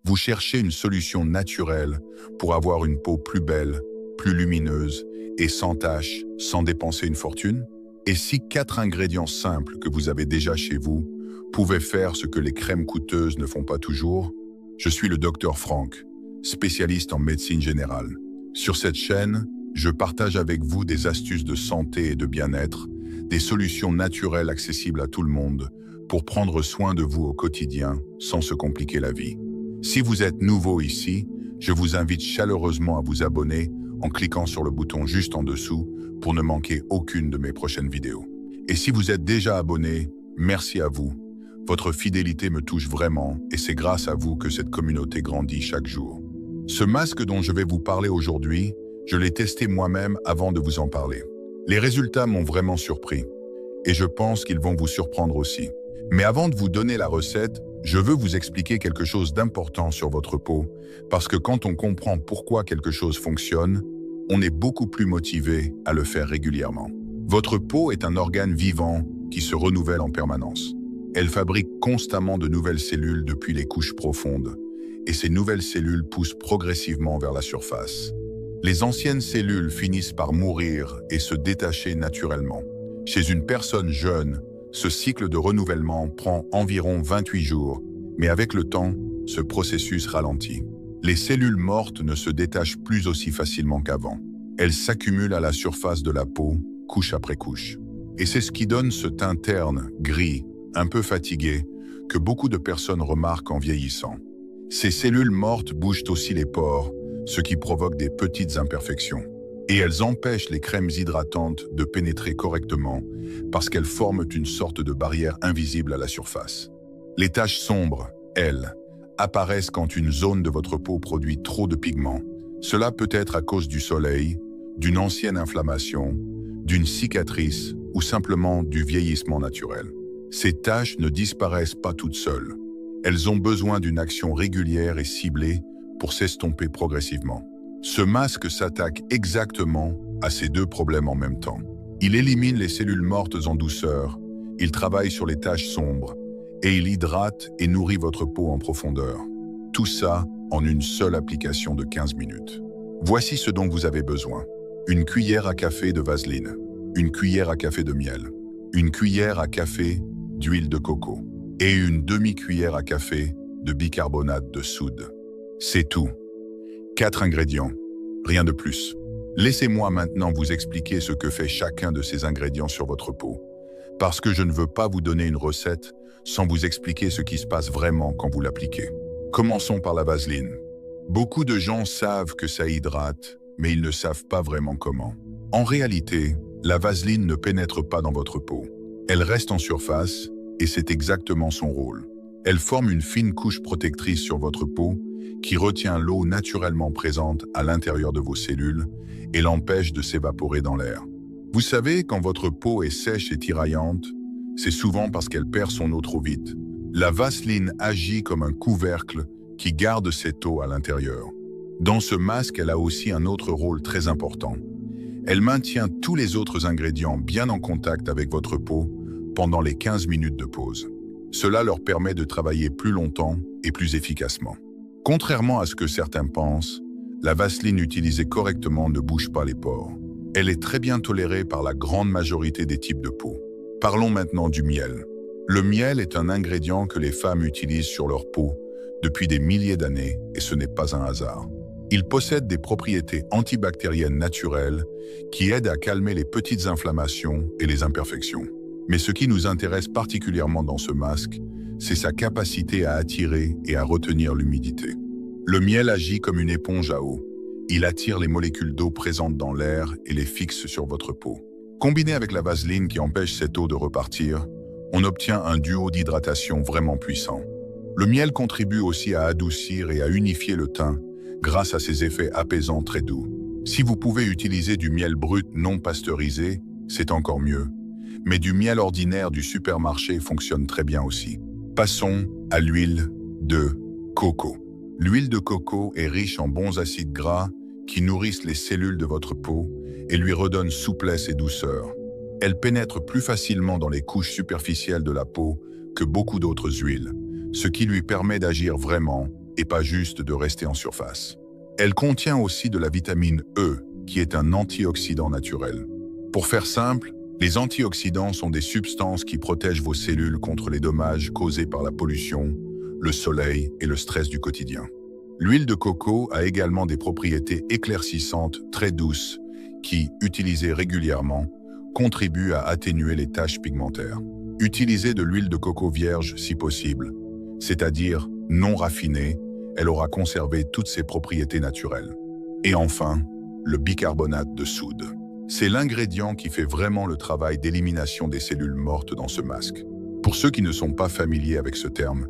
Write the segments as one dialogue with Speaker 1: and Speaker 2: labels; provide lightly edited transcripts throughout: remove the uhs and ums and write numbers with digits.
Speaker 1: Vous cherchez une solution naturelle pour avoir une peau plus belle, plus lumineuse et sans taches, sans dépenser une fortune? Et si 4 ingrédients simples que vous avez déjà chez vous pouvaient faire ce que les crèmes coûteuses ne font pas toujours? Je suis le docteur Franck, spécialiste en médecine générale. Sur cette chaîne, je partage avec vous des astuces de santé et de bien-être, des solutions naturelles accessibles à tout le monde pour prendre soin de vous au quotidien sans se compliquer la vie. Si vous êtes nouveau ici, je vous invite chaleureusement à vous abonner en cliquant sur le bouton juste en dessous pour ne manquer aucune de mes prochaines vidéos. Et si vous êtes déjà abonné, merci à vous. Votre fidélité me touche vraiment et c'est grâce à vous que cette communauté grandit chaque jour. Ce masque dont je vais vous parler aujourd'hui, je l'ai testé moi-même avant de vous en parler. Les résultats m'ont vraiment surpris et je pense qu'ils vont vous surprendre aussi. Mais avant de vous donner la recette, je veux vous expliquer quelque chose d'important sur votre peau, parce que quand on comprend pourquoi quelque chose fonctionne, on est beaucoup plus motivé à le faire régulièrement. Votre peau est un organe vivant qui se renouvelle en permanence. Elle fabrique constamment de nouvelles cellules depuis les couches profondes, et ces nouvelles cellules poussent progressivement vers la surface. Les anciennes cellules finissent par mourir et se détacher naturellement. Chez une personne jeune, ce cycle de renouvellement prend environ 28 jours, mais avec le temps, ce processus ralentit. Les cellules mortes ne se détachent plus aussi facilement qu'avant. Elles s'accumulent à la surface de la peau, couche après couche. Et c'est ce qui donne ce teint terne, gris, un peu fatigué, que beaucoup de personnes remarquent en vieillissant. Ces cellules mortes bougent aussi les pores, ce qui provoque des petites imperfections. Et elles empêchent les crèmes hydratantes de pénétrer correctement parce qu'elles forment une sorte de barrière invisible à la surface. Les taches sombres, elles, apparaissent quand une zone de votre peau produit trop de pigments. Cela peut être à cause du soleil, d'une ancienne inflammation, d'une cicatrice ou simplement du vieillissement naturel. Ces taches ne disparaissent pas toutes seules. Elles ont besoin d'une action régulière et ciblée pour s'estomper progressivement. Ce masque s'attaque exactement à ces deux problèmes en même temps. Il élimine les cellules mortes en douceur, il travaille sur les taches sombres, et il hydrate et nourrit votre peau en profondeur. Tout ça en une seule application de 15 minutes. Voici ce dont vous avez besoin. Une cuillère à café de vaseline, une cuillère à café de miel, une cuillère à café d'huile de coco et une demi-cuillère à café de bicarbonate de soude. C'est tout. 4 ingrédients, rien de plus. Laissez-moi maintenant vous expliquer ce que fait chacun de ces ingrédients sur votre peau, parce que je ne veux pas vous donner une recette sans vous expliquer ce qui se passe vraiment quand vous l'appliquez. Commençons par la vaseline. Beaucoup de gens savent que ça hydrate, mais ils ne savent pas vraiment comment. En réalité, la vaseline ne pénètre pas dans votre peau. Elle reste en surface, et c'est exactement son rôle. Elle forme une fine couche protectrice sur votre peau qui retient l'eau naturellement présente à l'intérieur de vos cellules et l'empêche de s'évaporer dans l'air. Vous savez, quand votre peau est sèche et tiraillante, c'est souvent parce qu'elle perd son eau trop vite. La vaseline agit comme un couvercle qui garde cette eau à l'intérieur. Dans ce masque, elle a aussi un autre rôle très important. Elle maintient tous les autres ingrédients bien en contact avec votre peau pendant les 15 minutes de pause. Cela leur permet de travailler plus longtemps et plus efficacement. Contrairement à ce que certains pensent, la vaseline utilisée correctement ne bouge pas les pores. Elle est très bien tolérée par la grande majorité des types de peau. Parlons maintenant du miel. Le miel est un ingrédient que les femmes utilisent sur leur peau depuis des milliers d'années et ce n'est pas un hasard. Il possède des propriétés antibactériennes naturelles qui aident à calmer les petites inflammations et les imperfections. Mais ce qui nous intéresse particulièrement dans ce masque, c'est sa capacité à attirer et à retenir l'humidité. Le miel agit comme une éponge à eau. Il attire les molécules d'eau présentes dans l'air et les fixe sur votre peau. Combiné avec la vaseline qui empêche cette eau de repartir, on obtient un duo d'hydratation vraiment puissant. Le miel contribue aussi à adoucir et à unifier le teint grâce à ses effets apaisants très doux. Si vous pouvez utiliser du miel brut non pasteurisé, c'est encore mieux. Mais du miel ordinaire du supermarché fonctionne très bien aussi. Passons à l'huile de coco. L'huile de coco est riche en bons acides gras qui nourrissent les cellules de votre peau et lui redonnent souplesse et douceur. Elle pénètre plus facilement dans les couches superficielles de la peau que beaucoup d'autres huiles, ce qui lui permet d'agir vraiment et pas juste de rester en surface. Elle contient aussi de la vitamine E, qui est un antioxydant naturel. Pour faire simple, les antioxydants sont des substances qui protègent vos cellules contre les dommages causés par la pollution, le soleil et le stress du quotidien. L'huile de coco a également des propriétés éclaircissantes très douces qui, utilisées régulièrement, contribuent à atténuer les taches pigmentaires. Utilisez de l'huile de coco vierge si possible, c'est-à-dire non raffinée, elle aura conservé toutes ses propriétés naturelles. Et enfin, le bicarbonate de soude. C'est l'ingrédient qui fait vraiment le travail d'élimination des cellules mortes dans ce masque. Pour ceux qui ne sont pas familiers avec ce terme,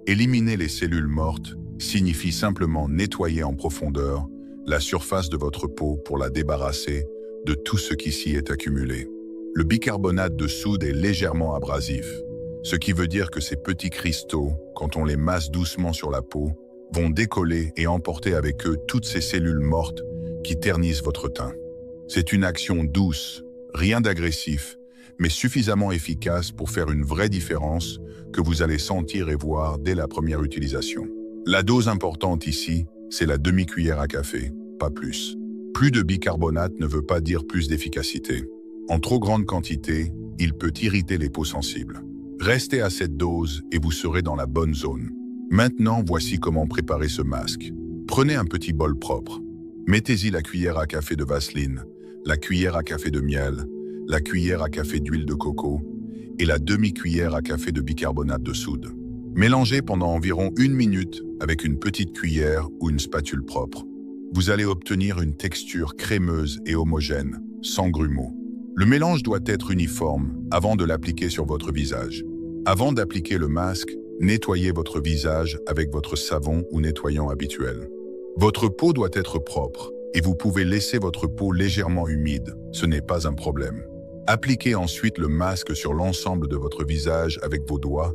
Speaker 1: éliminer les cellules mortes signifie simplement nettoyer en profondeur la surface de votre peau pour la débarrasser de tout ce qui s'y est accumulé. Le bicarbonate de soude est légèrement abrasif, ce qui veut dire que ces petits cristaux, quand on les masse doucement sur la peau, vont décoller et emporter avec eux toutes ces cellules mortes qui ternissent votre teint. C'est une action douce, rien d'agressif, mais suffisamment efficace pour faire une vraie différence que vous allez sentir et voir dès la première utilisation. La dose importante ici, c'est la demi-cuillère à café, pas plus. Plus de bicarbonate ne veut pas dire plus d'efficacité. En trop grande quantité, il peut irriter les peaux sensibles. Restez à cette dose et vous serez dans la bonne zone. Maintenant, voici comment préparer ce masque. Prenez un petit bol propre. Mettez-y la cuillère à café de vaseline, la cuillère à café de miel, la cuillère à café d'huile de coco et la demi-cuillère à café de bicarbonate de soude. Mélangez pendant environ 1 minute avec une petite cuillère ou une spatule propre. Vous allez obtenir une texture crémeuse et homogène, sans grumeaux. Le mélange doit être uniforme avant de l'appliquer sur votre visage. Avant d'appliquer le masque, nettoyez votre visage avec votre savon ou nettoyant habituel. Votre peau doit être propre et vous pouvez laisser votre peau légèrement humide, ce n'est pas un problème. Appliquez ensuite le masque sur l'ensemble de votre visage avec vos doigts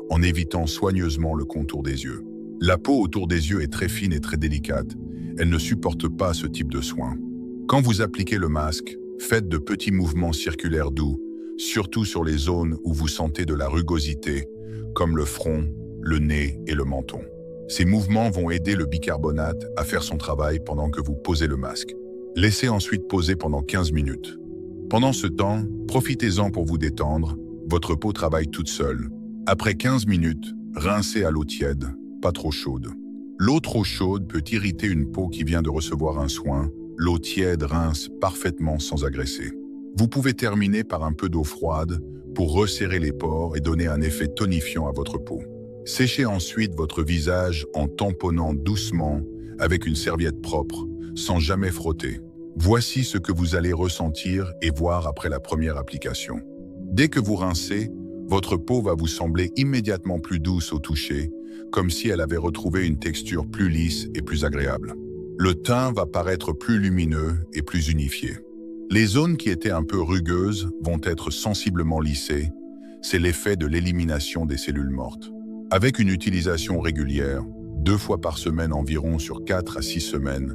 Speaker 1: en évitant soigneusement le contour des yeux. La peau autour des yeux est très fine et très délicate, elle ne supporte pas ce type de soins. Quand vous appliquez le masque, faites de petits mouvements circulaires doux, surtout sur les zones où vous sentez de la rugosité, comme le front, le nez et le menton. Ces mouvements vont aider le bicarbonate à faire son travail pendant que vous posez le masque. Laissez ensuite poser pendant 15 minutes. Pendant ce temps, profitez-en pour vous détendre, votre peau travaille toute seule. Après 15 minutes, rincez à l'eau tiède, pas trop chaude. L'eau trop chaude peut irriter une peau qui vient de recevoir un soin. L'eau tiède rince parfaitement sans agresser. Vous pouvez terminer par un peu d'eau froide pour resserrer les pores et donner un effet tonifiant à votre peau. Séchez ensuite votre visage en tamponnant doucement avec une serviette propre, sans jamais frotter. Voici ce que vous allez ressentir et voir après la première application. Dès que vous rincez, votre peau va vous sembler immédiatement plus douce au toucher, comme si elle avait retrouvé une texture plus lisse et plus agréable. Le teint va paraître plus lumineux et plus unifié. Les zones qui étaient un peu rugueuses vont être sensiblement lissées. C'est l'effet de l'élimination des cellules mortes. Avec une utilisation régulière, 2 fois par semaine environ sur 4 à 6 semaines,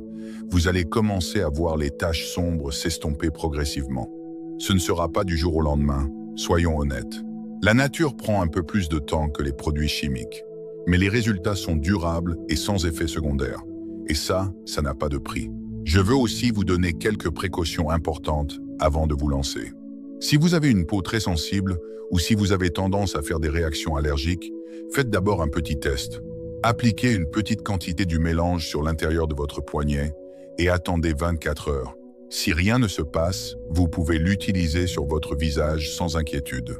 Speaker 1: vous allez commencer à voir les taches sombres s'estomper progressivement. Ce ne sera pas du jour au lendemain, soyons honnêtes. La nature prend un peu plus de temps que les produits chimiques. Mais les résultats sont durables et sans effet secondaire. Et ça n'a pas de prix. Je veux aussi vous donner quelques précautions importantes avant de vous lancer. Si vous avez une peau très sensible ou si vous avez tendance à faire des réactions allergiques, faites d'abord un petit test. Appliquez une petite quantité du mélange sur l'intérieur de votre poignet et attendez 24 heures. Si rien ne se passe, vous pouvez l'utiliser sur votre visage sans inquiétude.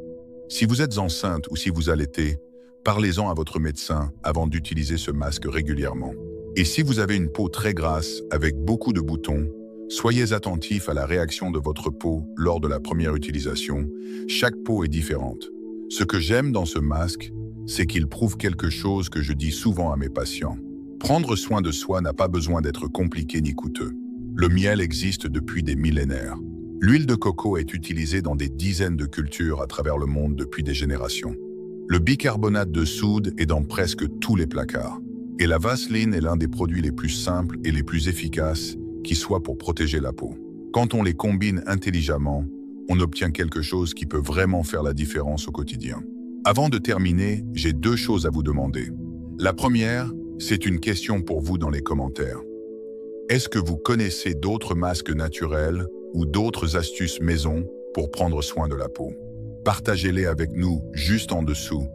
Speaker 1: Si vous êtes enceinte ou si vous allaitez, parlez-en à votre médecin avant d'utiliser ce masque régulièrement. Et si vous avez une peau très grasse avec beaucoup de boutons, soyez attentif à la réaction de votre peau lors de la première utilisation. Chaque peau est différente. Ce que j'aime dans ce masque, c'est qu'il prouve quelque chose que je dis souvent à mes patients. Prendre soin de soi n'a pas besoin d'être compliqué ni coûteux. Le miel existe depuis des millénaires. L'huile de coco est utilisée dans des dizaines de cultures à travers le monde depuis des générations. Le bicarbonate de soude est dans presque tous les placards. Et la vaseline est l'un des produits les plus simples et les plus efficaces qui soient pour protéger la peau. Quand on les combine intelligemment, on obtient quelque chose qui peut vraiment faire la différence au quotidien. Avant de terminer, j'ai 2 choses à vous demander. La première, C'est une question pour vous dans les commentaires. Est-ce que vous connaissez d'autres masques naturels ou d'autres astuces maison pour prendre soin de la peau? Partagez-les avec nous juste en dessous,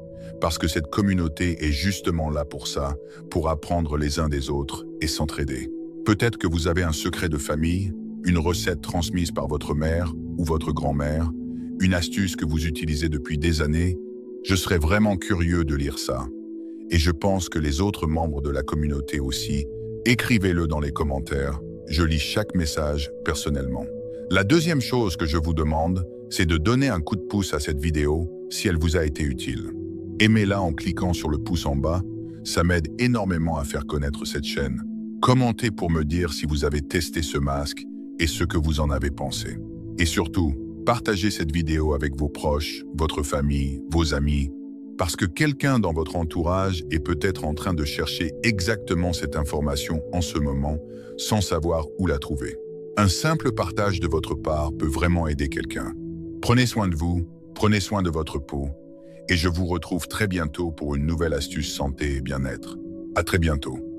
Speaker 1: parce que cette communauté est justement là pour ça, pour apprendre les uns des autres et s'entraider. Peut-être que vous avez un secret de famille, une recette transmise par votre mère ou votre grand-mère, une astuce que vous utilisez depuis des années. Je serais vraiment curieux de lire ça. Et je pense que les autres membres de la communauté aussi. Écrivez-le dans les commentaires. Je lis chaque message personnellement. La deuxième chose que je vous demande, c'est de donner un coup de pouce à cette vidéo si elle vous a été utile. Aimez-la en cliquant sur le pouce en bas, ça m'aide énormément à faire connaître cette chaîne. Commentez pour me dire si vous avez testé ce masque et ce que vous en avez pensé. Et surtout, partagez cette vidéo avec vos proches, votre famille, vos amis, parce que quelqu'un dans votre entourage est peut-être en train de chercher exactement cette information en ce moment, sans savoir où la trouver. Un simple partage de votre part peut vraiment aider quelqu'un. Prenez soin de vous, prenez soin de votre peau, et je vous retrouve très bientôt pour une nouvelle astuce santé et bien-être. À très bientôt.